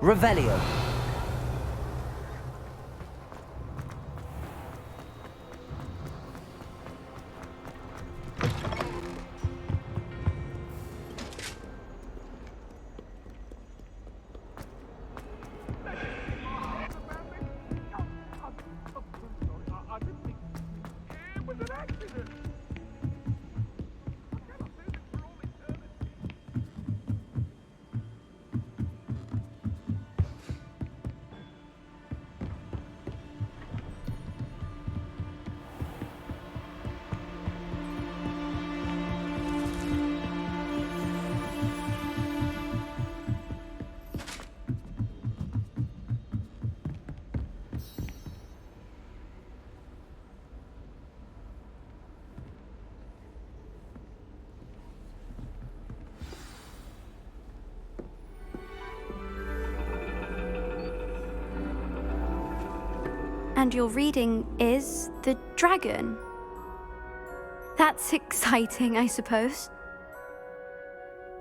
Revelio. And your reading is the dragon. That's exciting, I suppose.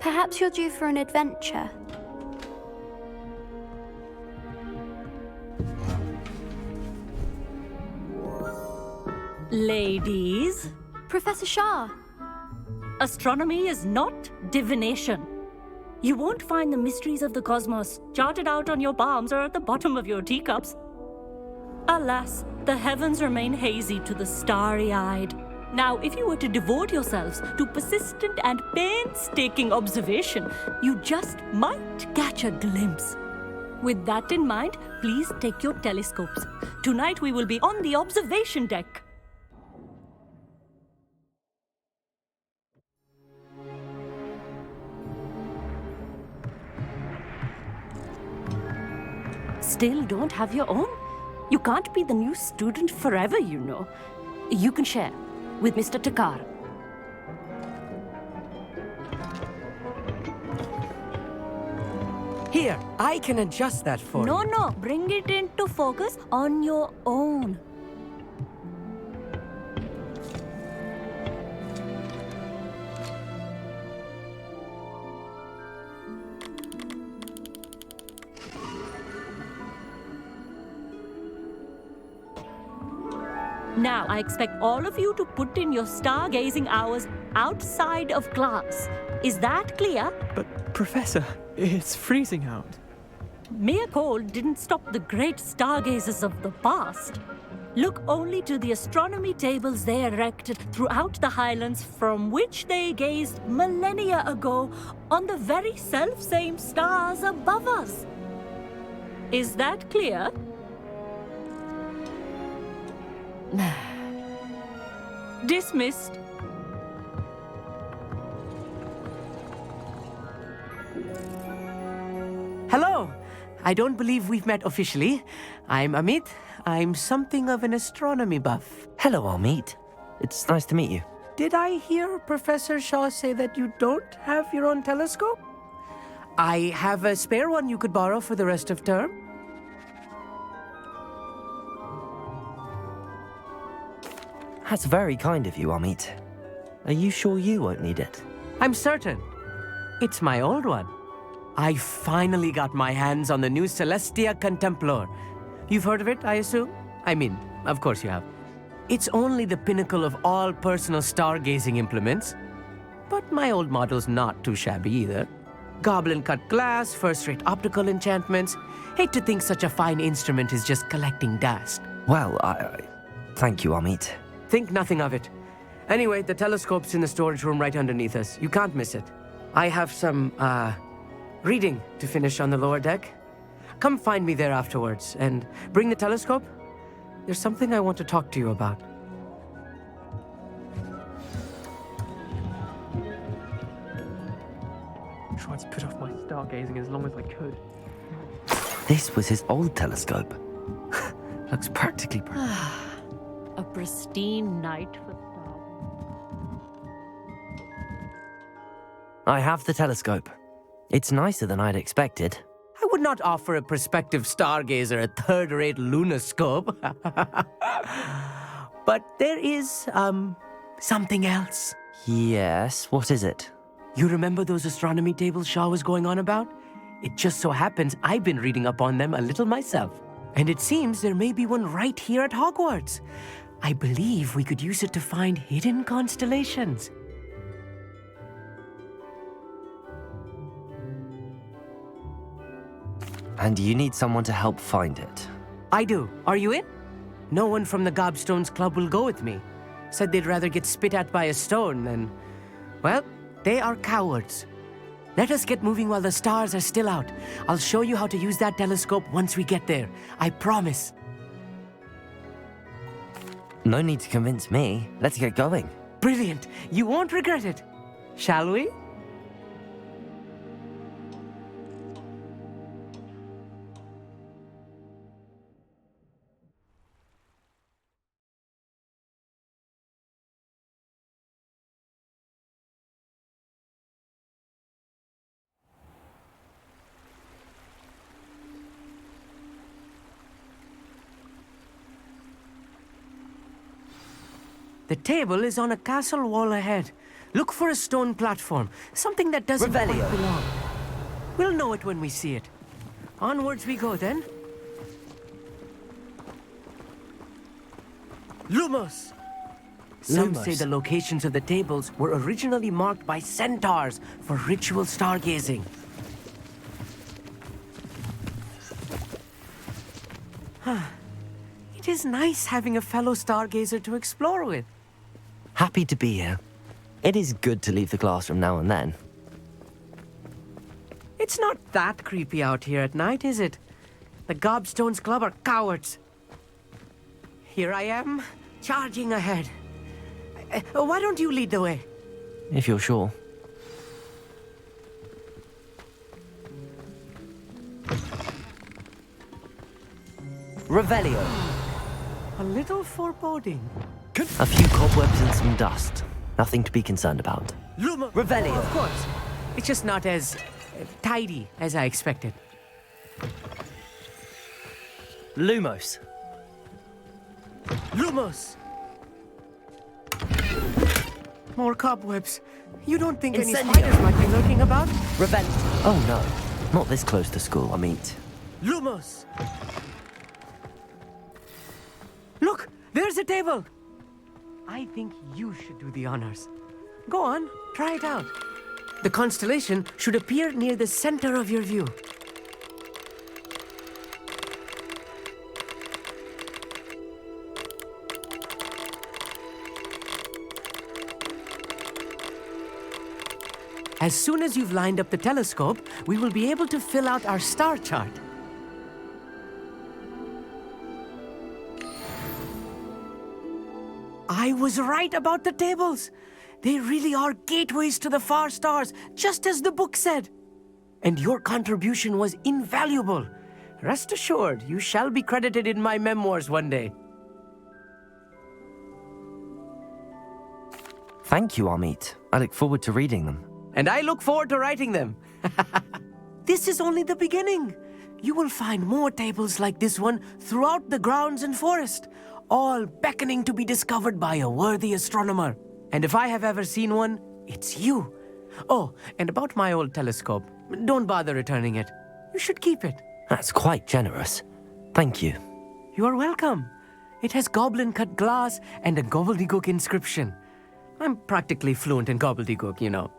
Perhaps you're due for an adventure. Ladies, Professor Shah. astronomy is not divination. You won't find the mysteries of the cosmos charted out on your palms or at the bottom of your teacups. Alas, the heavens remain hazy to the starry-eyed. Now, if you were to devote yourselves to persistent and painstaking observation, you just might catch a glimpse. With that in mind, please take your telescopes. Tonight we will be on the observation deck. Still don't have your own? You can't be the new student forever, you know. You can share with Mr. Takar. Here, I can adjust that for you. No, bring it into focus on your own. Now, I expect all of you to put in your stargazing hours outside of class. Is that clear? But, Professor, it's freezing out. Mere cold didn't stop the great stargazers of the past. Look only to the astronomy tables they erected throughout the highlands from which they gazed millennia ago on the very self-same stars above us. Is that clear? Dismissed. Hello. I don't believe we've met officially. I'm Amit. I'm something of an astronomy buff. Hello, Amit. It's nice to meet you. Did I hear Professor Shaw say that you don't have your own telescope? I have a spare one you could borrow for the rest of term. That's very kind of you, Amit. Are you sure you won't need it? I'm certain. It's my old one. I finally got my hands on the new Celestia Contemplar. You've heard of it, I assume? I mean, of course you have. It's only the pinnacle of all personal stargazing implements. But my old model's not too shabby either. Goblin-cut glass, first-rate optical enchantments. Hate to think such a fine instrument is just collecting dust. Well, thank you, Amit. Think nothing of it. Anyway, the telescope's in the storage room right underneath us. You can't miss it. I have some, reading to finish on the lower deck. Come find me there afterwards, and bring the telescope. There's something I want to talk to you about. I tried to put off my stargazing as long as I could. This was his old telescope. Looks practically perfect. A pristine night for stars. I have the telescope. It's nicer than I'd expected. I would not offer a prospective stargazer a third-rate lunoscope. But there is, something else. Yes, what is it? You remember those astronomy tables Shaw was going on about? It just so happens I've been reading up on them a little myself. And it seems there may be one right here at Hogwarts. I believe we could use it to find hidden constellations. And you need someone to help find it. I do. Are you in? No one from the Gobstones Club will go with me. Said they'd rather get spit at by a stone than... Well, they are cowards. Let us get moving while the stars are still out. I'll show you how to use that telescope once we get there. I promise. No need to convince me. Let's get going. Brilliant. You won't regret it. Shall we? The table is on a castle wall ahead. Look for a stone platform, something that doesn't quite Revelio. belong. We'll know it when we see it. Onwards we go then. Lumos! Some say Lumos. the locations of the tables were originally marked by centaurs for ritual stargazing. It is nice having a fellow stargazer to explore with. Happy to be here. It is good to leave the classroom now and then. It's not that creepy out here at night, is it? The Gobstones Club are cowards. Here I am, charging ahead. Why don't you lead the way? If you're sure. Revelio. A little foreboding. A few cobwebs and some dust. Nothing to be concerned about. Luma! Revelio. Of course. It's just not as tidy as I expected. Lumos. Lumos! More cobwebs. You don't think any Incendio. spiders might be lurking about? Revelio. Oh no. Not this close to school, I mean. Lumos! Look! There's a table! I think you should do the honors. Go on, try it out. The constellation should appear near the center of your view. As soon as you've lined up the telescope, we will be able to fill out our star chart. I was right about the tables. They really are gateways to the far stars, just as the book said. And your contribution was invaluable. Rest assured, you shall be credited in my memoirs one day. Thank you, Amit. I look forward to reading them. And I look forward to writing them. This is only the beginning. You will find more tables like this one throughout the grounds and forest, all beckoning to be discovered by a worthy astronomer. And if I have ever seen one, it's you. Oh, and about my old telescope, don't bother returning it. You should keep it. That's quite generous. Thank you. You are welcome. It has goblin-cut glass and a gobbledygook inscription. I'm practically fluent in gobbledygook, you know.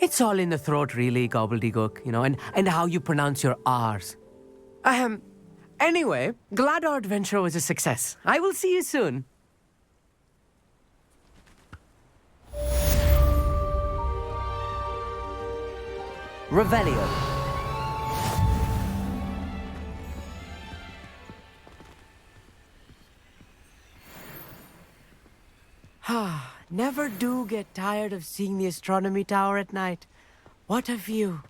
It's all in the throat, really, gobbledygook, you know, and how you pronounce your R's. Anyway, glad our adventure was a success. I will see you soon. Revelio. Never do get tired of seeing the astronomy tower at night. What a view.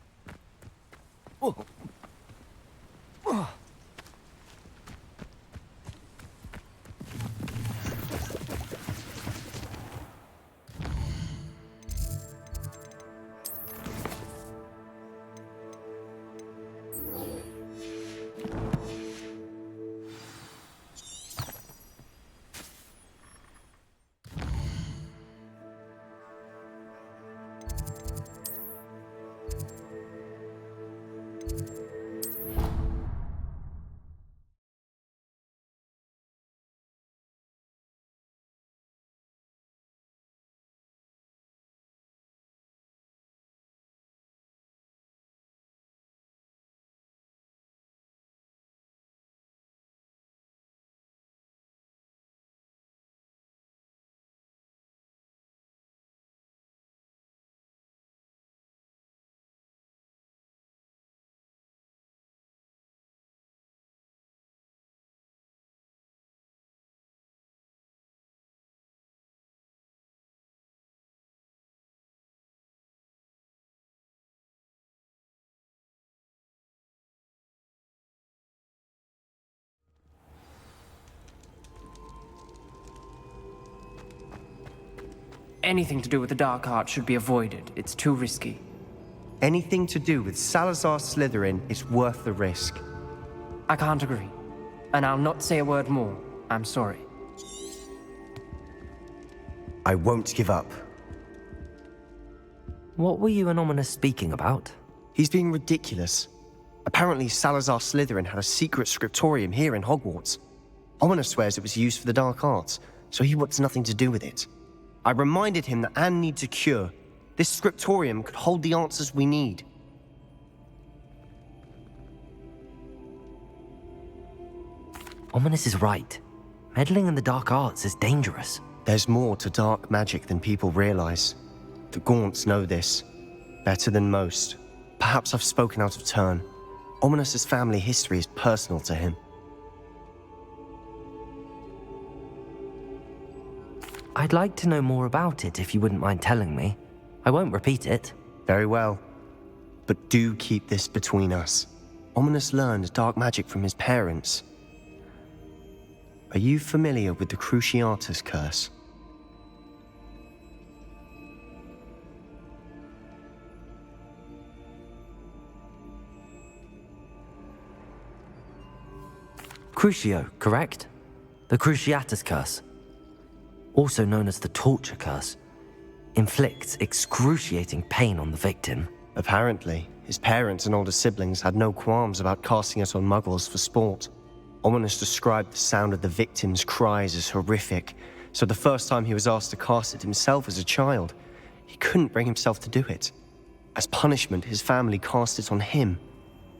anything to do with the dark art should be avoided. It's too risky. Anything to do with Salazar Slytherin is worth the risk. I can't agree. And I'll not say a word more. I'm sorry. I won't give up. What were you and Ominous speaking about? He's being ridiculous. Apparently, Salazar Slytherin had a secret scriptorium here in Hogwarts. Ominous swears it was used for the dark arts, so he wants nothing to do with it. I reminded him that Anne needs a cure. This scriptorium could hold the answers we need. Ominous is right. Meddling in the dark arts is dangerous. There's more to dark magic than people realize. The Gaunts know this. Better than most. Perhaps I've spoken out of turn. Ominous's family history is personal to him. I'd like to know more about it if you wouldn't mind telling me. I won't repeat it. Very well. But do keep this between us. Ominous learned dark magic from his parents. Are you familiar with the Cruciatus curse? Crucio, correct? The Cruciatus curse, also known as the torture curse, inflicts excruciating pain on the victim. Apparently, his parents and older siblings had no qualms about casting it on muggles for sport. Ominous described the sound of the victim's cries as horrific, so the first time he was asked to cast it himself as a child, he couldn't bring himself to do it. As punishment, his family cast it on him.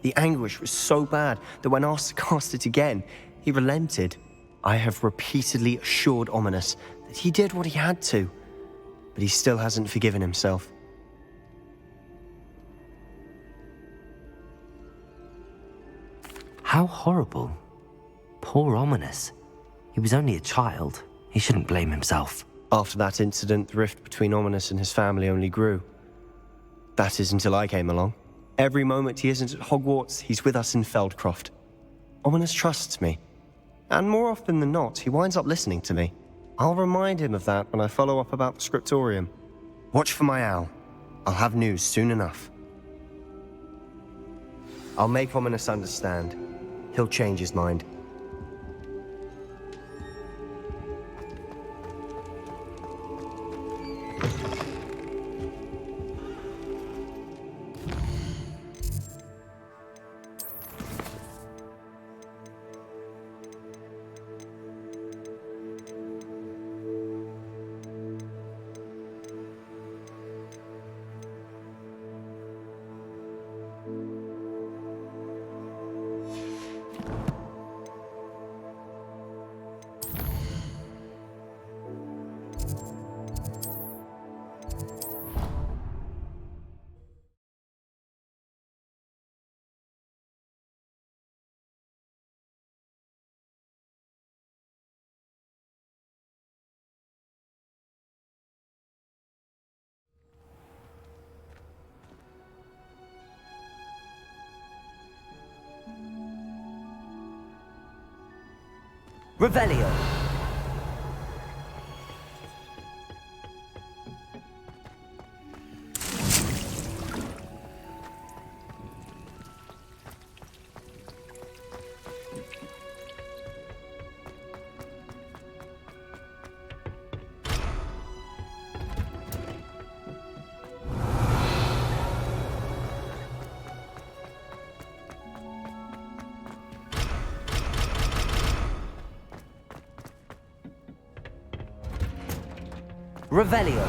The anguish was so bad that when asked to cast it again, he relented. I have repeatedly assured Ominous that he did what he had to, but he still hasn't forgiven himself. How horrible. Poor Ominous. He was only a child. He shouldn't blame himself. After that incident, the rift between Ominous and his family only grew. That is until I came along. Every moment he isn't at Hogwarts, he's with us in Feldcroft. Ominous trusts me. And more often than not, he winds up listening to me. I'll remind him of that when I follow up about the scriptorium. Watch for my owl. I'll have news soon enough. I'll make Ominous understand. He'll change his mind. Revelio! Revelio.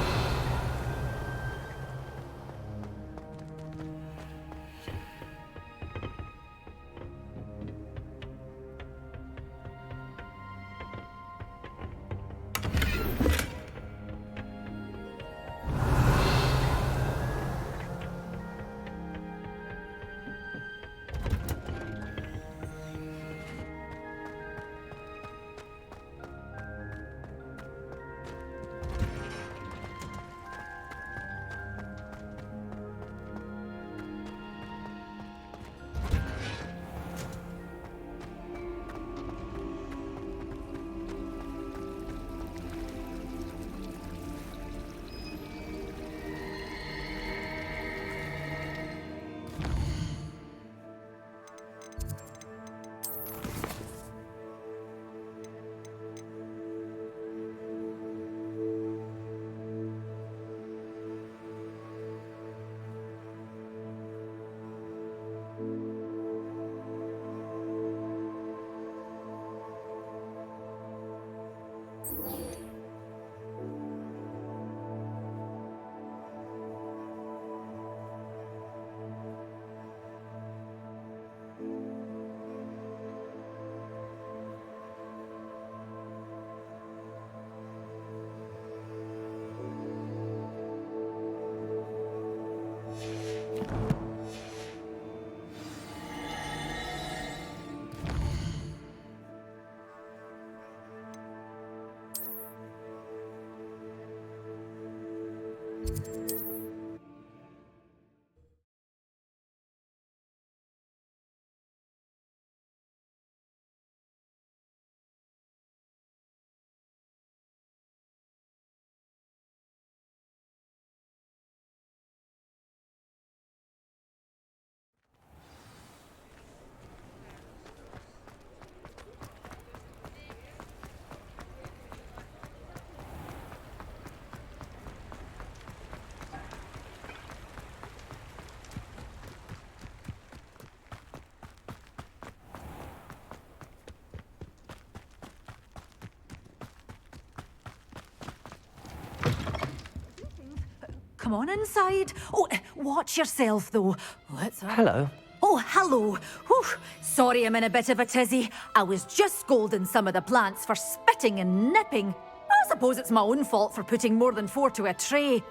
Come on inside. Oh, watch yourself, though. Let's have... Hello. Oh, hello. Whew. Sorry I'm in a bit of a tizzy. I was just scolding some of the plants for spitting and nipping. I suppose it's my own fault for putting more than 4 to a tray.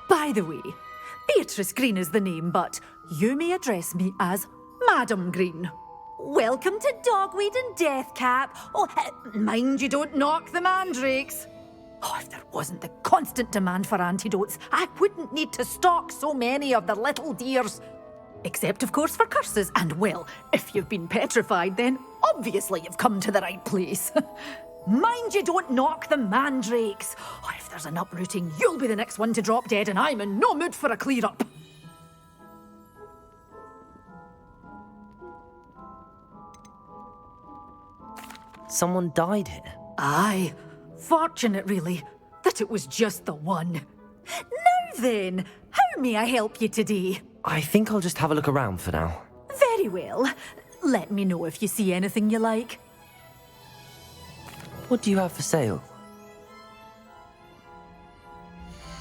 By the way, Beatrice Green is the name, but you may address me as Madam Green. Welcome to Dogweed and Deathcap. Oh, mind you don't knock the mandrakes. Oh, if there wasn't the constant demand for antidotes, I wouldn't need to stock so many of the little dears. Except, of course, for curses. And, well, if you've been petrified, then obviously you've come to the right place. Mind you don't knock the mandrakes. Oh, if there's an uprooting, you'll be the next one to drop dead, and I'm in no mood for a clear-up. Someone died here. Aye. Fortunate, really, that it was just the one. Now then, how may I help you today? I think I'll just have a look around for now. Very well. Let me know if you see anything you like. What do you have for sale?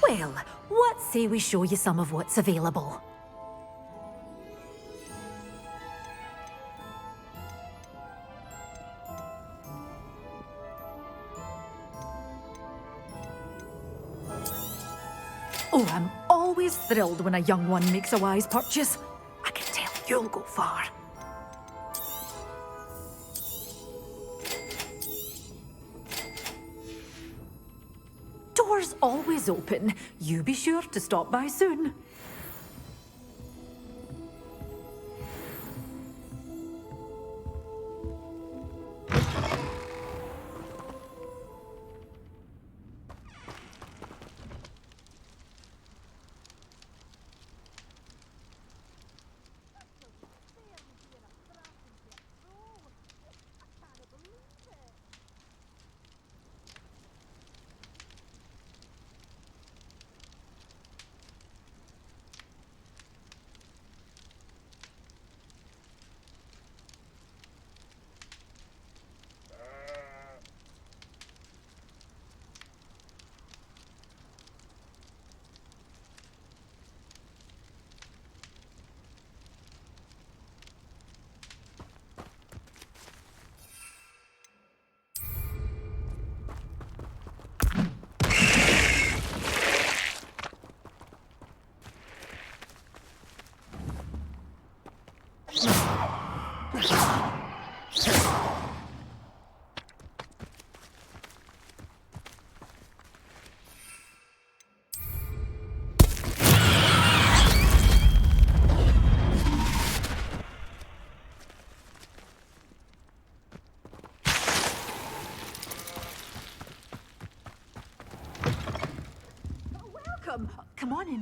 Well, what say we show you some of what's available? Oh, I'm always thrilled when a young one makes a wise purchase. I can tell you'll go far. Doors always open. You be sure to stop by soon.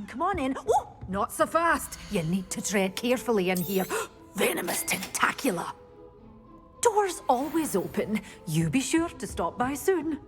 Come on in. Oh, not so fast. You need to tread carefully in here. Venomous tentacula. Doors always open. You be sure to stop by soon.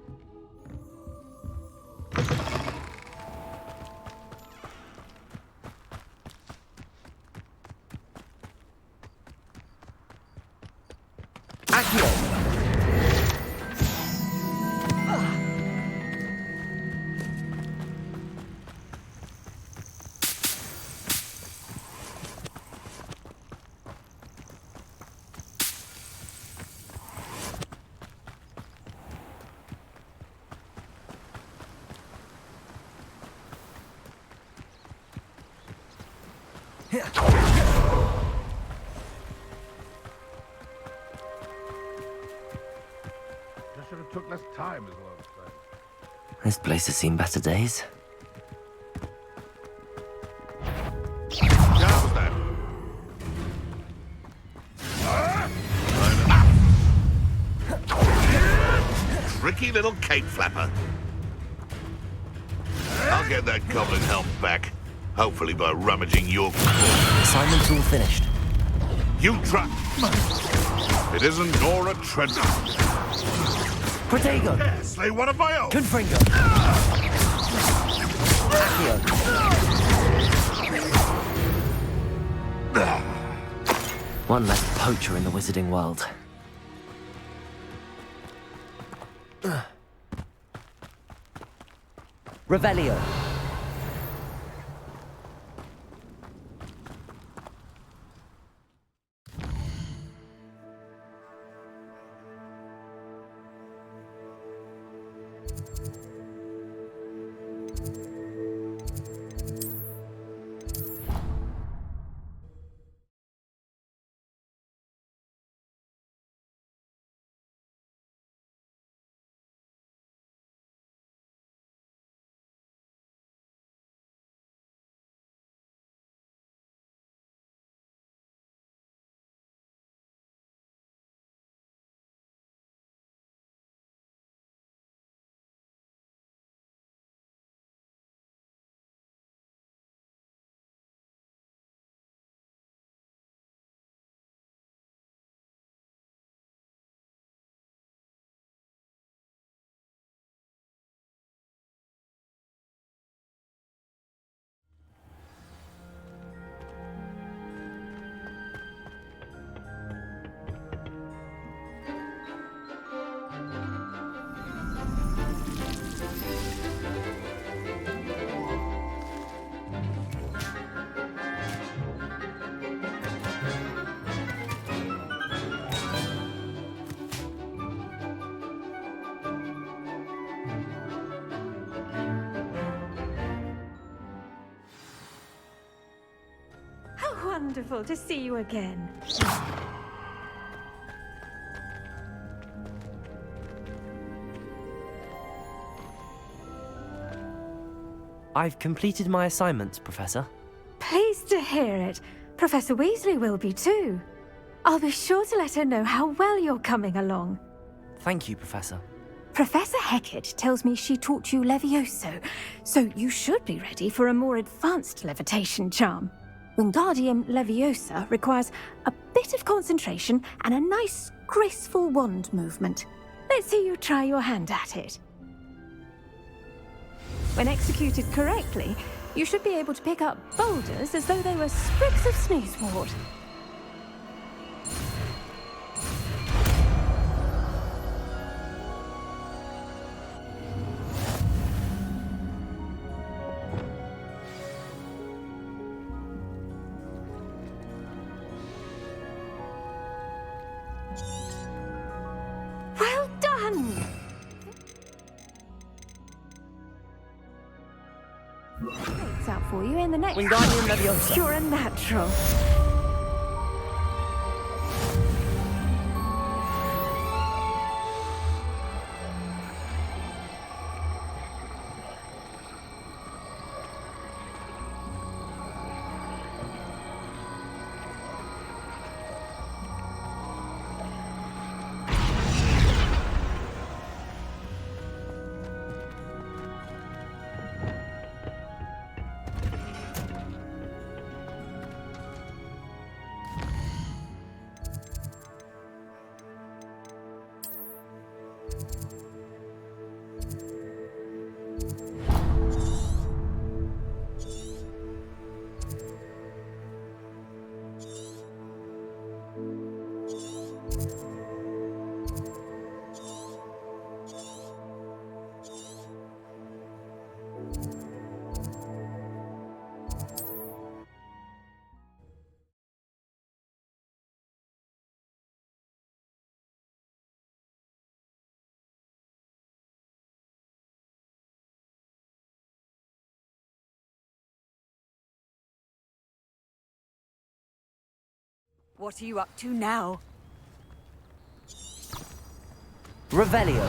Should have took less time as well as that. This place has seen better days. tricky little cape flapper. I'll get that goblin helm back. Hopefully by rummaging your... Assignment's all finished. You try... It isn't Nora Treadmill. Redragon! Yeah, slay one of my own. Confringo! Accio! One less poacher in the wizarding world. Revelio. Wonderful to see you again. I've completed my assignments, Professor. Pleased to hear it. Professor Weasley will be too. I'll be sure to let her know how well you're coming along. Thank you, Professor. Professor Hecat tells me she taught you Levioso, so you should be ready for a more advanced levitation charm. Wingardium Leviosa requires a bit of concentration and a nice, graceful wand movement. Let's see you try your hand at it. When executed correctly, you should be able to pick up boulders as though they were sprigs of sneezewort. Well done! It's out for you in the next... Wingardium Leviosa. You're a natural. What are you up to now? Revelio.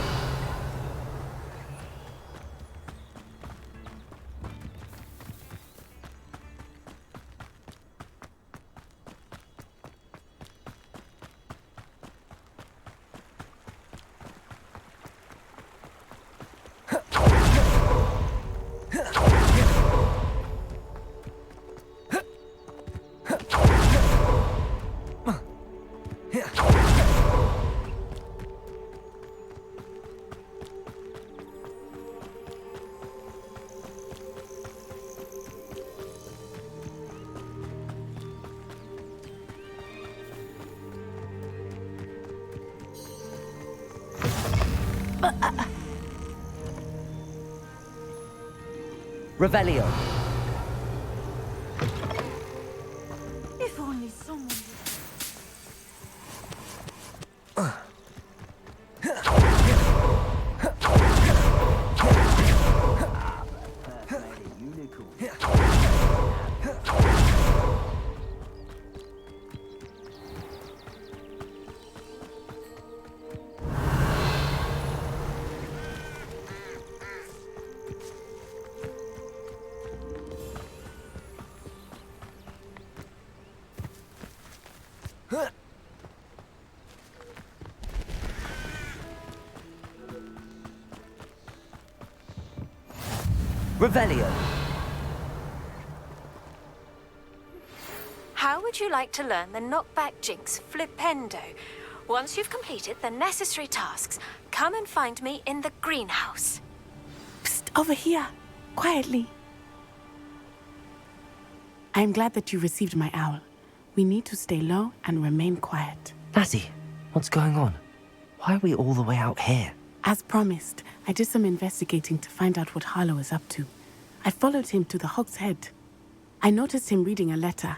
Revelio. If only someone... Revelio. How would you like to learn the knockback jinx flipendo? Once you've completed the necessary tasks, come and find me in the greenhouse. Psst, over here. Quietly. I am glad that you received my owl. We need to stay low and remain quiet. Natty, what's going on? Why are we all the way out here? As promised, I did some investigating to find out what Hvala is up to. I followed him to the Hog's Head. I noticed him reading a letter.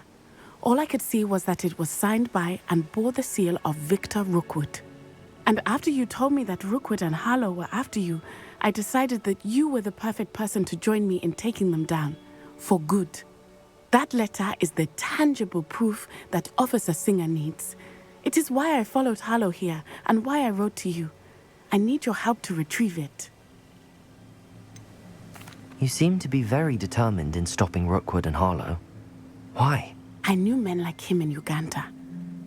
All I could see was that it was signed by and bore the seal of Victor Rookwood. And after you told me that Rookwood and Hvala were after you, I decided that you were the perfect person to join me in taking them down. For good. That letter is the tangible proof that Officer Singer needs. It is why I followed Hvala here and why I wrote to you. I need your help to retrieve it. You seem to be very determined in stopping Rookwood and Hvala. Why? I knew men like him in Uganda.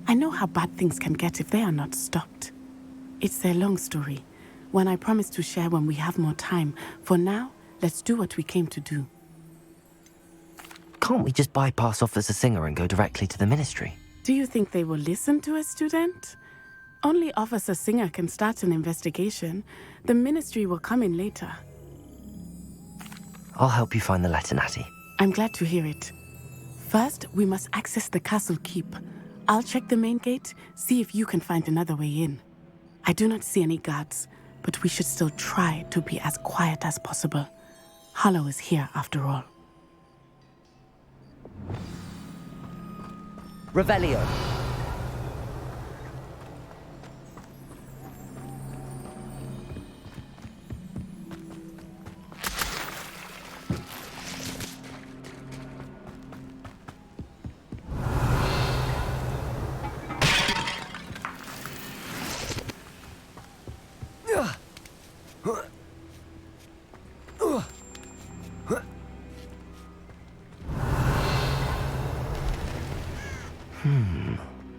I know how bad things can get if they are not stopped. It's a long story, one I promise to share when we have more time. For now, let's do what we came to do. Can't we just bypass Officer Singer and go directly to the Ministry? Do you think they will listen to a student? Only Officer Singer can start an investigation. The Ministry will come in later. I'll help you find the letter, Natty. I'm glad to hear it. First, we must access the castle keep. I'll check the main gate, see if you can find another way in. I do not see any guards, but we should still try to be as quiet as possible. Hvala is here after all. Revelio.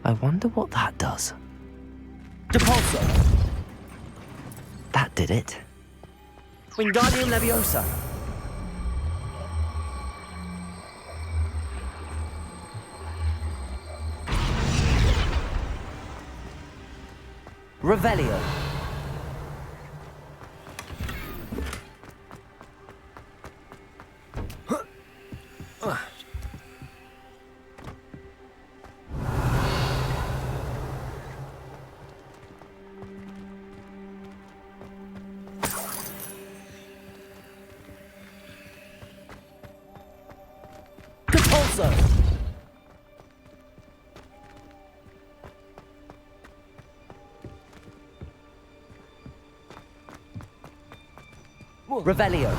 I wonder what that does. Depulso! That did it. Wingardium Leviosa. Revelio. Revelio.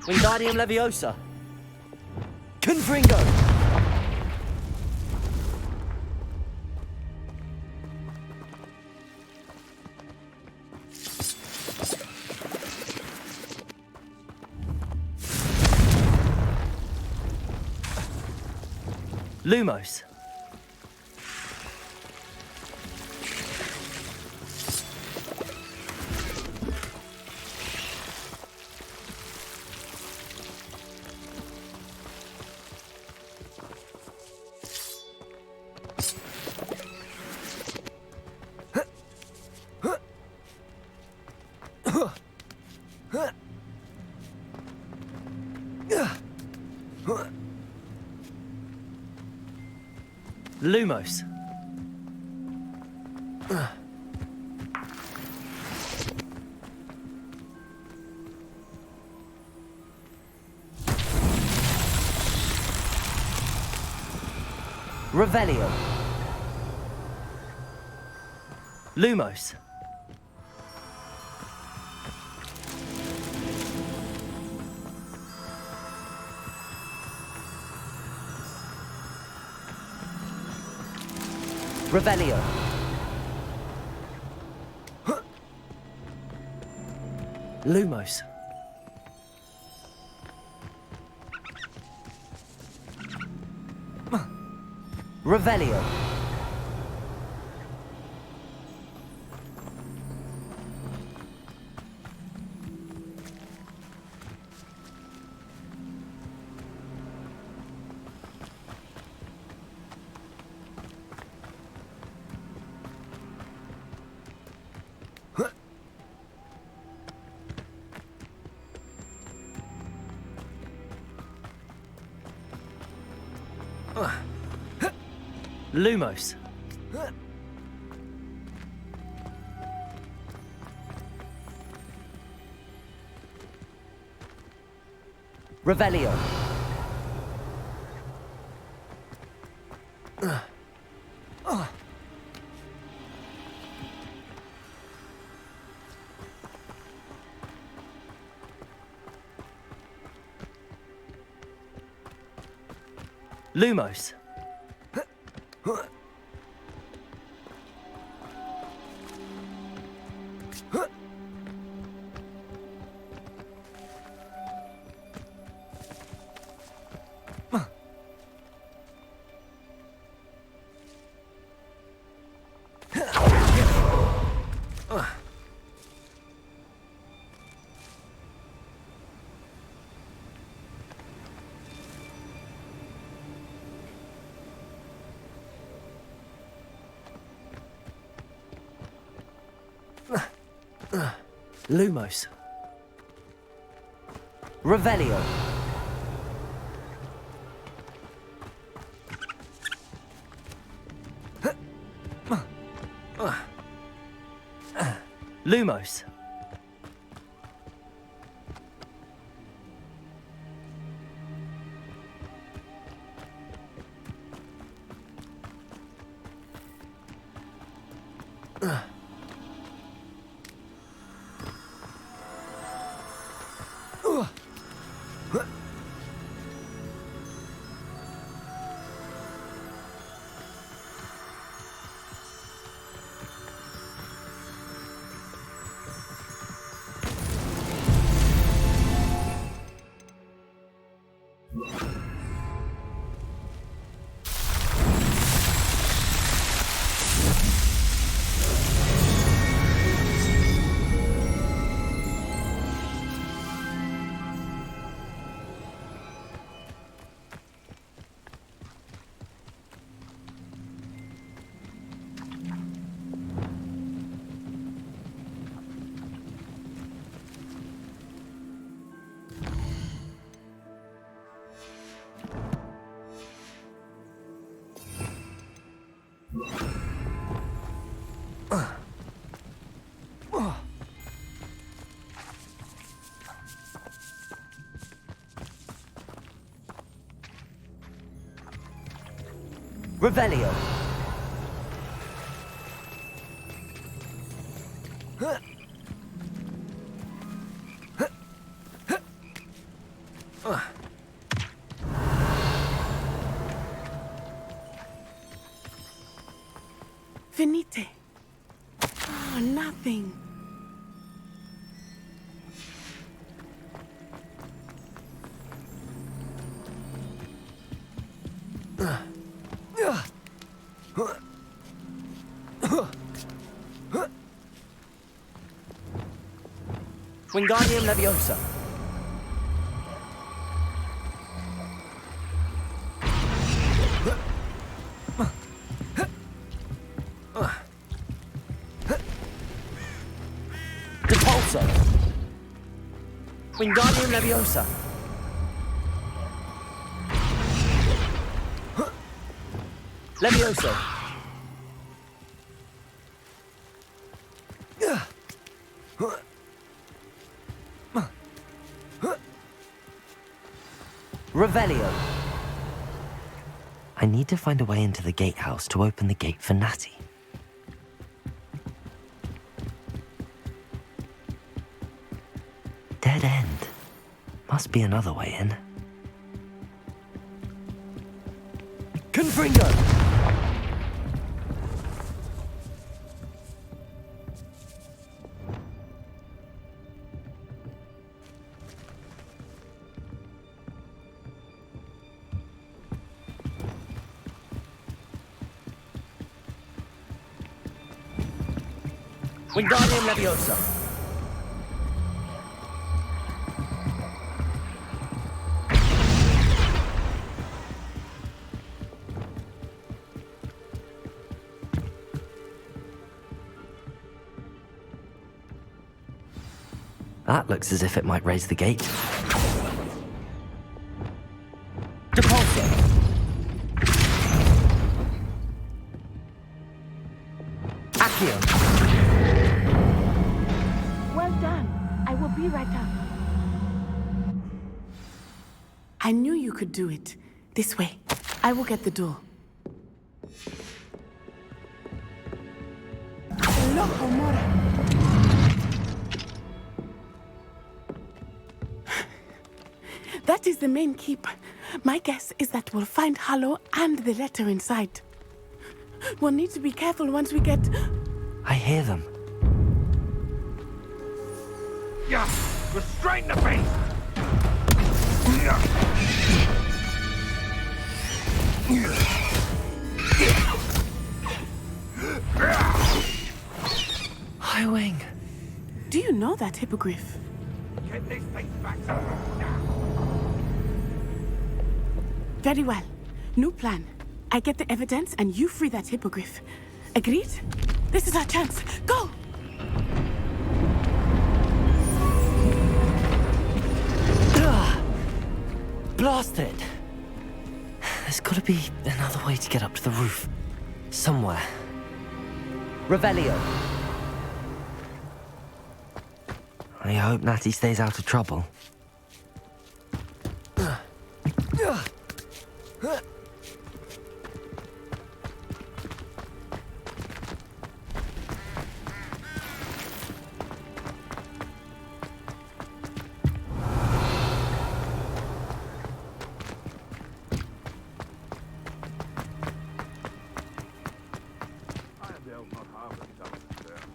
Wingardium Leviosa. Confringo. Lumos. Lumos. Revelio. Lumos. Revelio. Lumos. Revelio. Lumos. Revelio. Lumos. Lumos. Revelio. Lumos. Revelio. Venite. Oh, nothing. Wingardium Leviosa. Depulso. Wingardium Leviosa. Levioso. Revelio. I need to find a way into the gatehouse to open the gate for Natty. Dead end. Must be another way in. Confringo. Wingardium Leviosa. That looks as if it might raise the gate. Depulso. Accio. Well done. I will be right up. I knew you could do it. This way. I will get the door. Loco Mora. That is the main keep. My guess is that we'll find Halo and the letter inside. We'll need to be careful once we get... I hear them. Yeah, restrain the beast! Highwing. Do you know that hippogriff? Get this thing back. Very well. New plan. I get the evidence and you free that hippogriff. Agreed? This is our chance. Go! Blasted! There's gotta be another way to get up to the roof. Somewhere. Revelio. I hope Natty stays out of trouble.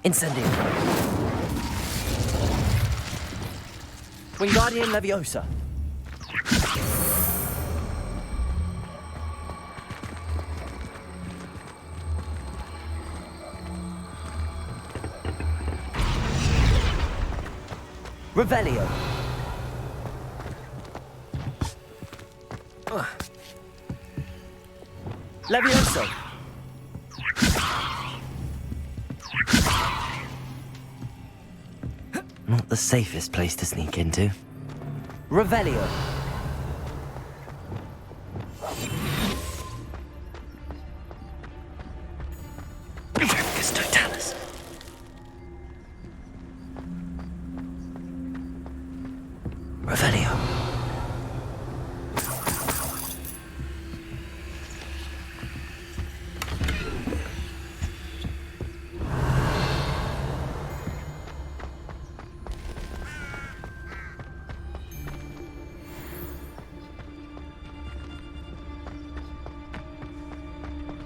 Incendio. Wingardium Leviosa. Revelio. Levioso. Not the safest place to sneak into. Revelio. HYPERX Totalis. Revelio.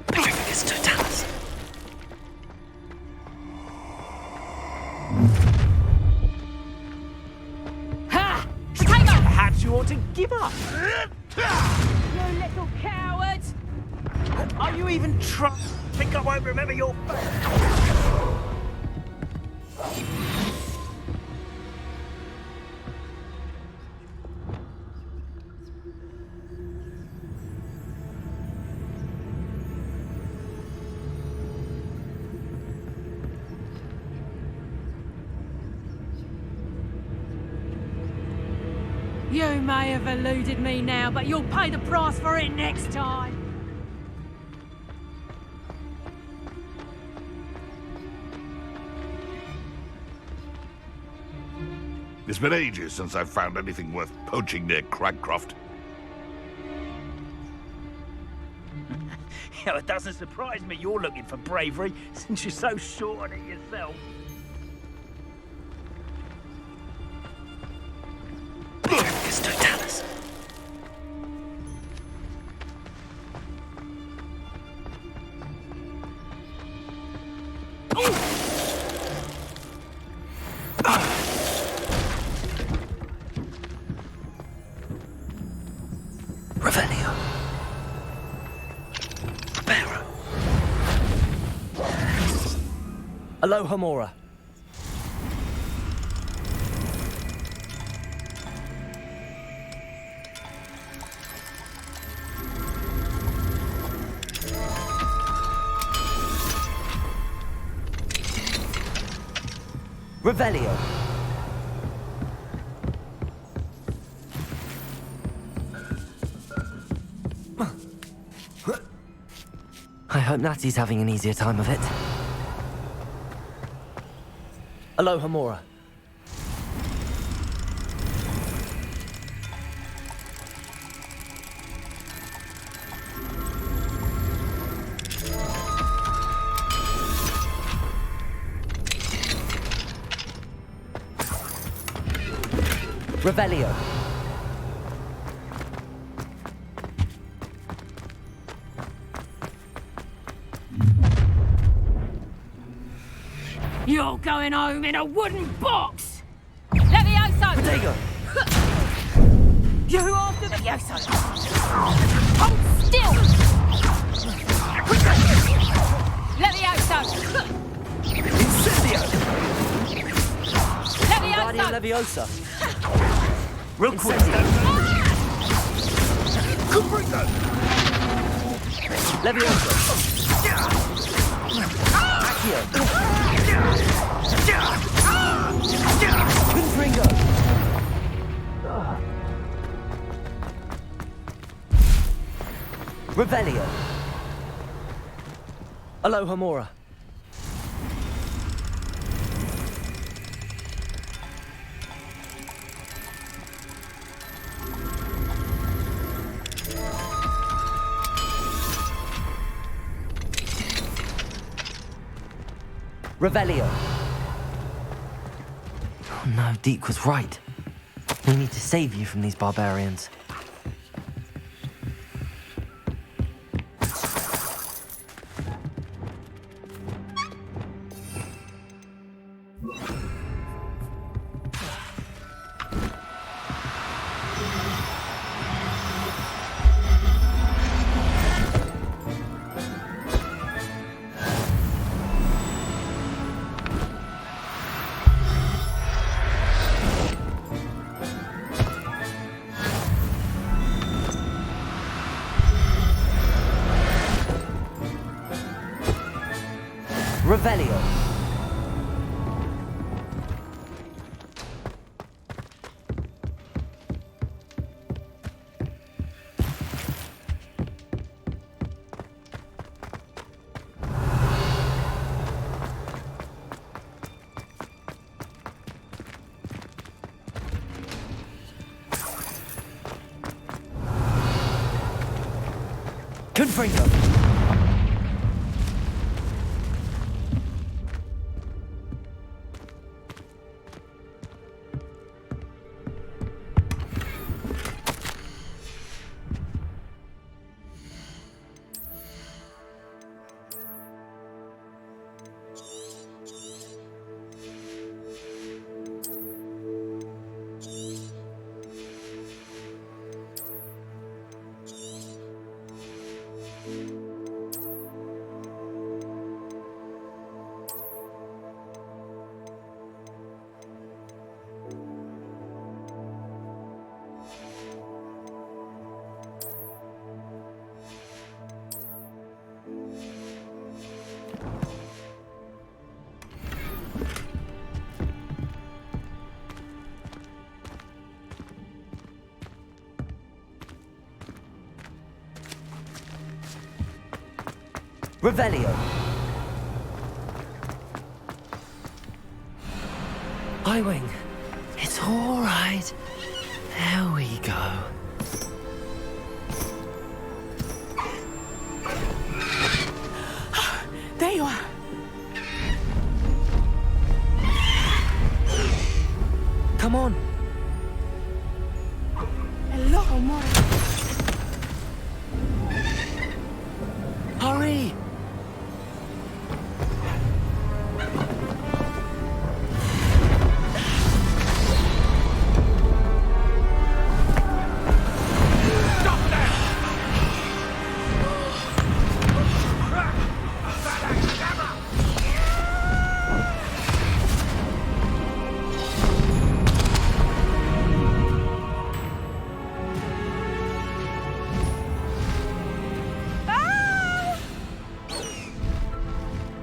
HYPERX Totalis. Ha! Tiger! Perhaps you ought to give up. You little coward! Are you even trying? Think I won't remember your face? You may have eluded me now, but you'll pay the price for it next time. It's been ages since I've found anything worth poaching near Cragcroft. Yeah, it doesn't surprise me you're looking for bravery, since you're so sure on it yourself. It's Totalis. Revelio. Reparo. Aloha Mora. Revelio. I hope Natty's having an easier time of it. Aloha Mora. Revelio. You're going home in a wooden box! Levioso! Redragon! You after Levioso! Hold still! Levioso! Incendio! Levioso! Leviosa! Real quick. Comprito! Leviosa! Accio! Confringo! Revelio! Aloha Mora! Revelio. Oh no, Deke was right. We need to save you from these barbarians. Revelio. Confringo. Revelio. Highwing, it's It's all right. There we go. There you are. Come on. Hello, amore. Hurry!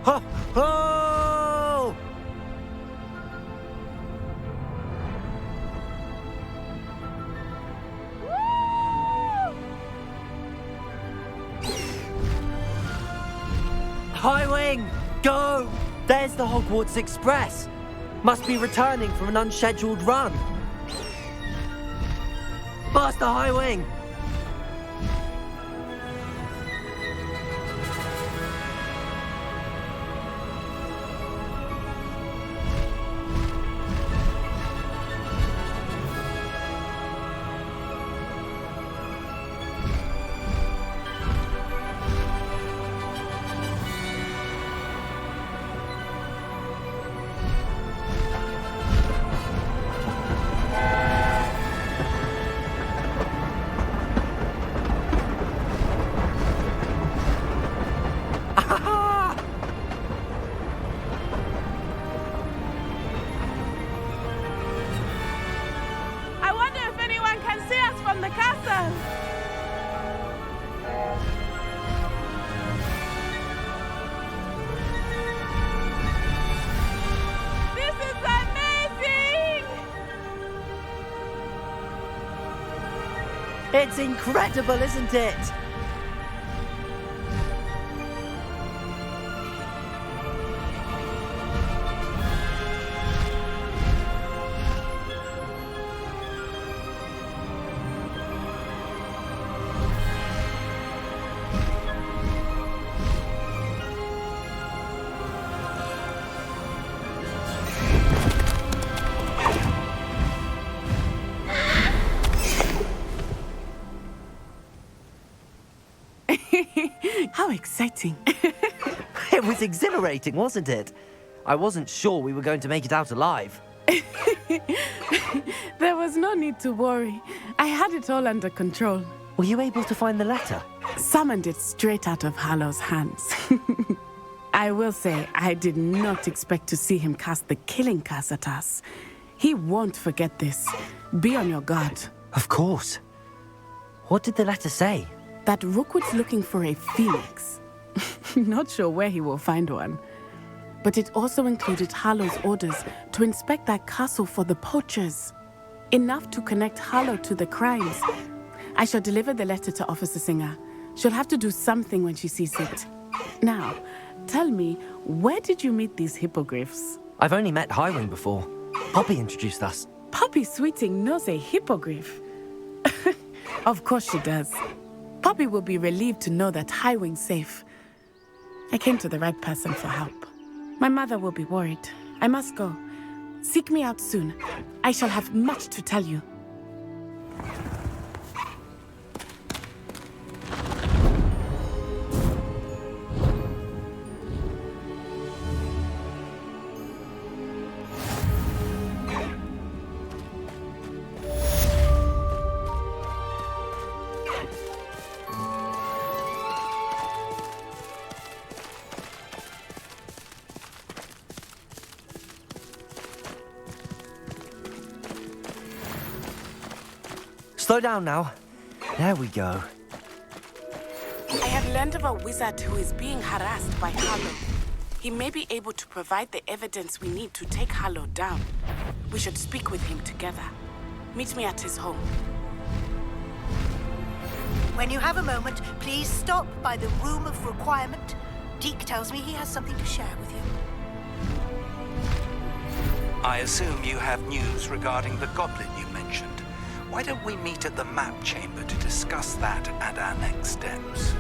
Ho! Ho! Highwing! Go! There's the Hogwarts Express! Must be returning from an unscheduled run. Master Highwing! I wonder if anyone can see us from the castle. This is amazing! It's incredible, isn't it? How exciting. It was exhilarating, wasn't it? I wasn't sure we were going to make it out alive. There was no need to worry. I had it all under control. Were you able to find the letter? Summoned it straight out of Halo's hands. I will say, I did not expect to see him cast the killing curse at us. He won't forget this. Be on your guard. Of course. What did the letter say? That Rookwood's looking for a phoenix. Not sure where he will find one. But it also included Halo's orders to inspect that castle for the poachers. Enough to connect Halo to the crimes. I shall deliver the letter to Officer Singer. She'll have to do something when she sees it. Now, tell me, where did you meet these hippogriffs? I've only met Highwing before. Poppy introduced us. Poppy Sweeting knows a hippogriff. Of course she does. Poppy will be relieved to know that Highwing's safe. I came to the right person for help. My mother will be worried. I must go. Seek me out soon. I shall have much to tell you. Slow down now. There we go. I have learned of a wizard who is being harassed by Halo. He may be able to provide the evidence we need to take Halo down. We should speak with him together. Meet me at his home. When you have a moment, please stop by the Room of Requirement. Deke tells me he has something to share with you. I assume you have news regarding the goblin you mentioned. Why don't we meet at the map chamber to discuss that and our next steps?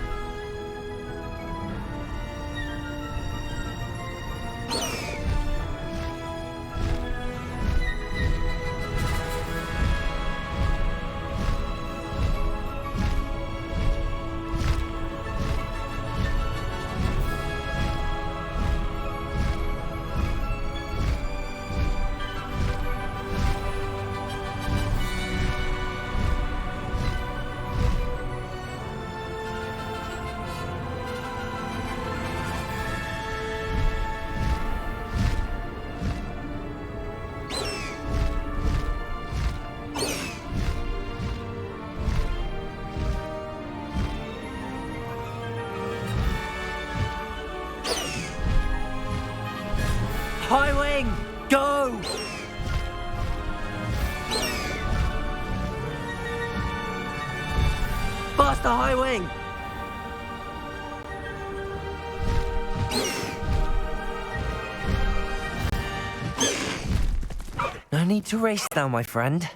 Highwing, go! Faster, Highwing! No need to race now, my friend.